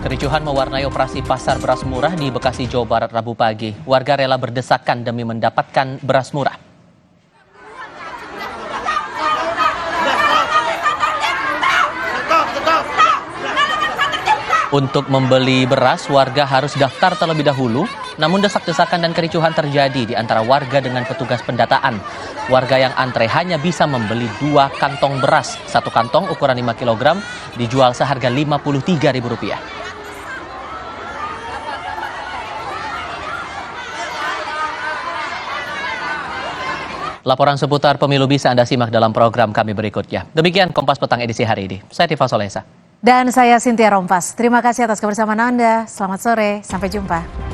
Kericuhan mewarnai operasi pasar Beras Murah di Bekasi, Jawa Barat Rabu pagi. Warga rela berdesakan demi mendapatkan beras murah. Untuk membeli beras, warga harus daftar terlebih dahulu, namun desak-desakan dan kericuhan terjadi di antara warga dengan petugas pendataan. Warga yang antre hanya bisa membeli 2 kantong beras. 1 kantong ukuran 5 kg dijual seharga Rp53.000. Laporan seputar pemilu bisa Anda simak dalam program kami berikutnya. Demikian Kompas Petang edisi hari ini. Saya Tifa Solesa. Dan saya Cynthia Rompas. Terima kasih atas kebersamaan Anda. Selamat sore, sampai jumpa.